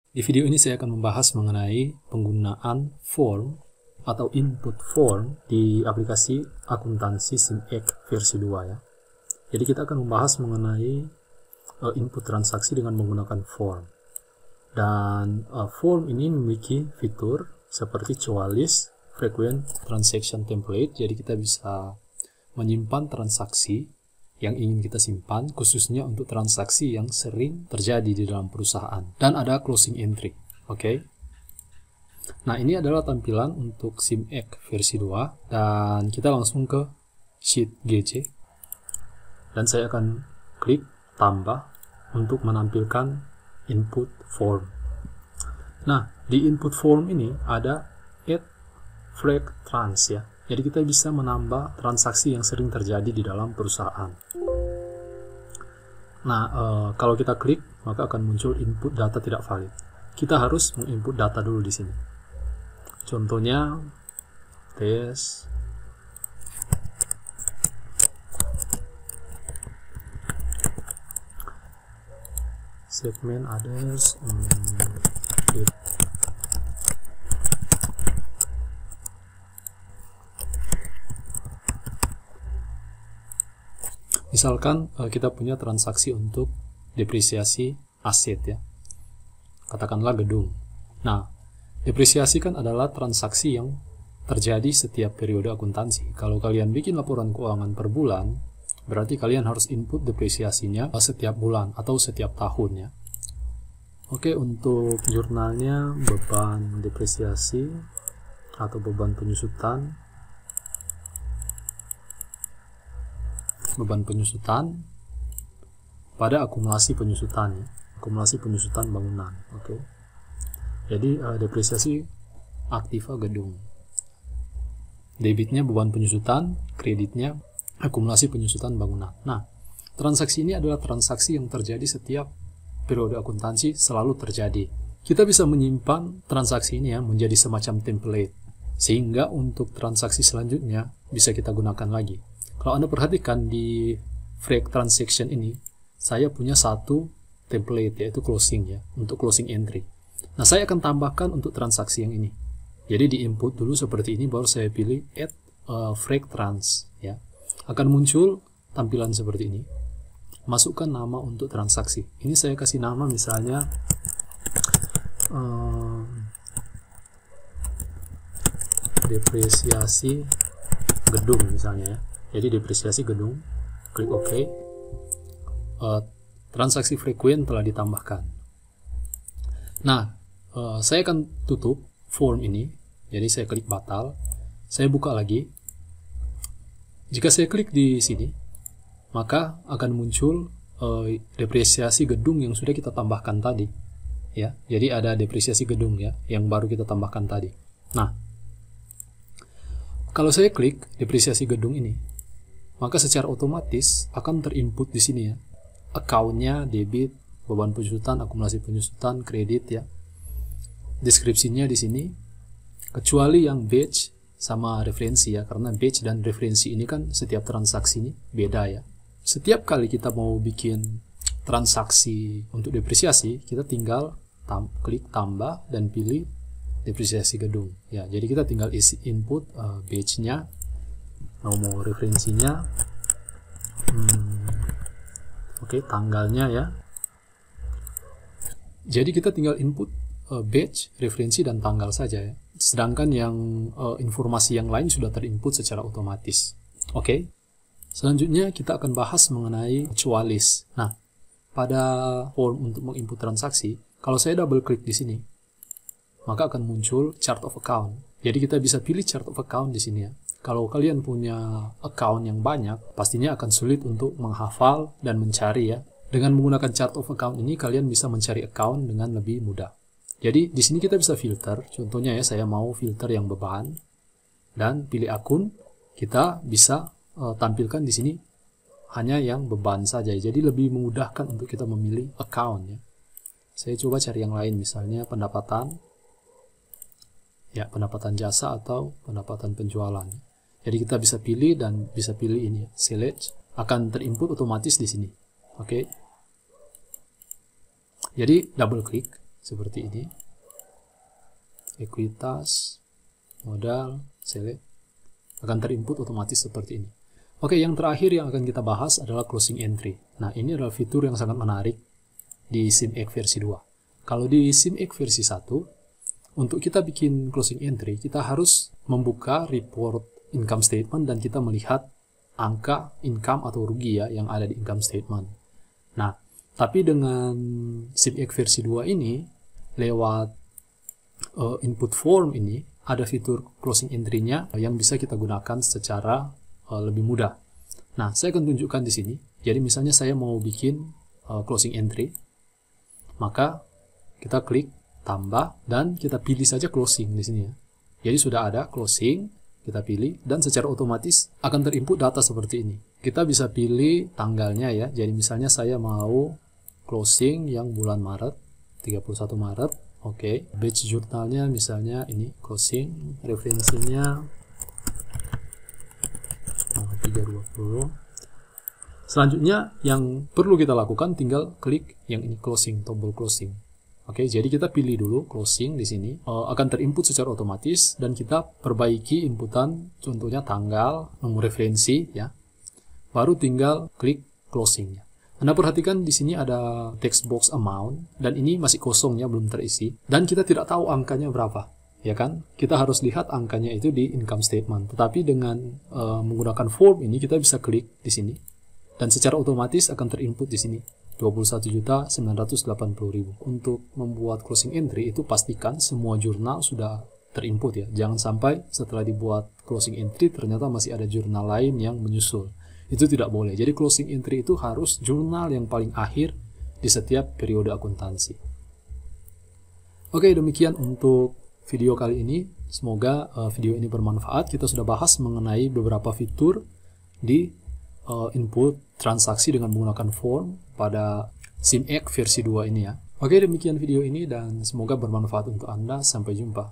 Di video ini saya akan membahas mengenai penggunaan form atau input form di aplikasi akuntansi SimX versi 2 ya. Jadi kita akan membahas mengenai input transaksi dengan menggunakan form. Dan form ini memiliki fitur seperti checklist, frequent transaction template. Jadi kita bisa menyimpan transaksi yang ingin kita simpan, khususnya untuk transaksi yang sering terjadi di dalam perusahaan. Dan ada closing entry, oke? Nah, ini adalah tampilan untuk SimX versi 2, dan kita langsung ke Sheet GC. Dan saya akan klik tambah untuk menampilkan input form. Nah, di input form ini ada add flag trans ya. Jadi kita bisa menambah transaksi yang sering terjadi di dalam perusahaan. Nah, kalau kita klik, maka akan muncul input data tidak valid. Kita harus menginput data dulu di sini. Contohnya, tes segmen others, misalkan kita punya transaksi untuk depresiasi aset ya, katakanlah gedung. Nah, depresiasi kan adalah transaksi yang terjadi setiap periode akuntansi. Kalau kalian bikin laporan keuangan per bulan, berarti kalian harus input depresiasinya setiap bulan atau setiap tahun ya. Oke, untuk jurnalnya beban depresiasi atau beban penyusutan. Beban penyusutan pada akumulasi penyusutan ya. Akumulasi penyusutan bangunan. Oke. Jadi depresiasi aktiva gedung. Debitnya beban penyusutan, kreditnya akumulasi penyusutan bangunan. Nah, transaksi ini adalah transaksi yang terjadi setiap periode akuntansi, selalu terjadi. Kita bisa menyimpan transaksi ini ya menjadi semacam template, sehingga untuk transaksi selanjutnya bisa kita gunakan lagi. Kalau Anda perhatikan di flag transaction ini, saya punya satu template yaitu closing ya, untuk closing entry. Nah, saya akan tambahkan untuk transaksi yang ini. Jadi di input dulu seperti ini, baru saya pilih add flag trans ya. Akan muncul tampilan seperti ini. Masukkan nama untuk transaksi. Ini saya kasih nama misalnya depresiasi gedung misalnya ya. Jadi depresiasi gedung, klik OK. Transaksi frequent telah ditambahkan. Nah, saya akan tutup form ini. Jadi saya klik batal. Saya buka lagi. Jika saya klik di sini, maka akan muncul depresiasi gedung yang sudah kita tambahkan tadi. Ya, jadi ada depresiasi gedung ya, yang baru kita tambahkan tadi. Nah, kalau saya klik depresiasi gedung ini, maka secara otomatis akan terinput di sini ya. Account-nya, debit, beban penyusutan, akumulasi penyusutan, kredit ya. Deskripsinya di sini. Kecuali yang batch sama referensi ya, karena batch dan referensi ini kan setiap transaksi ini beda ya. Setiap kali kita mau bikin transaksi untuk depresiasi, kita tinggal klik tambah dan pilih depresiasi gedung ya. Jadi kita tinggal isi input batch-nya, nomor referensinya, oke, tanggalnya ya. Jadi kita tinggal input batch, referensi, dan tanggal saja ya. Sedangkan yang informasi yang lain sudah terinput secara otomatis. Oke. Selanjutnya kita akan bahas mengenai checklist. Nah, pada form untuk menginput transaksi, kalau saya double klik di sini, maka akan muncul chart of account. Jadi kita bisa pilih chart of account di sini ya. Kalau kalian punya account yang banyak, pastinya akan sulit untuk menghafal dan mencari ya. Dengan menggunakan chart of account ini, kalian bisa mencari account dengan lebih mudah. Jadi di sini kita bisa filter. Contohnya ya, saya mau filter yang beban dan pilih akun. Kita bisa tampilkan di sini hanya yang beban saja. Jadi lebih memudahkan untuk kita memilih account ya. Saya coba cari yang lain, misalnya pendapatan. Ya, pendapatan jasa atau pendapatan penjualan. Jadi kita bisa pilih dan bisa pilih ini, select, akan terinput otomatis di sini. Oke. Jadi double klik, seperti ini. Ekuitas, modal, select, akan terinput otomatis seperti ini. Oke, yang terakhir yang akan kita bahas adalah closing entry. Nah, ini adalah fitur yang sangat menarik di SIMX versi 2. Kalau di SIMX versi 1, untuk kita bikin closing entry, kita harus membuka report income statement dan kita melihat angka income atau rugi ya yang ada di income statement. Nah, tapi dengan SIMX versi 2 ini, lewat input form ini, ada fitur closing entry-nya yang bisa kita gunakan secara lebih mudah. Nah, saya akan tunjukkan di sini. Jadi misalnya saya mau bikin closing entry, maka kita klik tambah dan kita pilih saja closing di sini ya. Jadi sudah ada closing, kita pilih dan secara otomatis akan terinput data seperti ini. Kita bisa pilih tanggalnya ya. Jadi misalnya saya mau closing yang bulan Maret, 31 Maret. Oke, batch jurnalnya misalnya ini closing, referensinya 320. Selanjutnya yang perlu kita lakukan tinggal klik yang ini closing, tombol closing. Oke, jadi kita pilih dulu closing di sini, akan terinput secara otomatis dan kita perbaiki inputan, contohnya tanggal, nomor referensi ya. Baru tinggal klik closingnya. Anda perhatikan di sini ada text box amount dan ini masih kosong ya, belum terisi dan kita tidak tahu angkanya berapa. Ya kan, kita harus lihat angkanya itu di income statement. Tetapi dengan menggunakan form ini kita bisa klik di sini dan secara otomatis akan terinput di sini 21.980.000. Untuk membuat closing entry itu pastikan semua jurnal sudah terinput ya. Jangan sampai setelah dibuat closing entry ternyata masih ada jurnal lain yang menyusul. Itu tidak boleh. Jadi closing entry itu harus jurnal yang paling akhir di setiap periode akuntansi. Oke, demikian untuk video kali ini. Semoga video ini bermanfaat. Kita sudah bahas mengenai beberapa fitur di input transaksi dengan menggunakan form pada SIMX versi 2 ini ya. Oke, demikian video ini dan semoga bermanfaat untuk Anda. Sampai jumpa.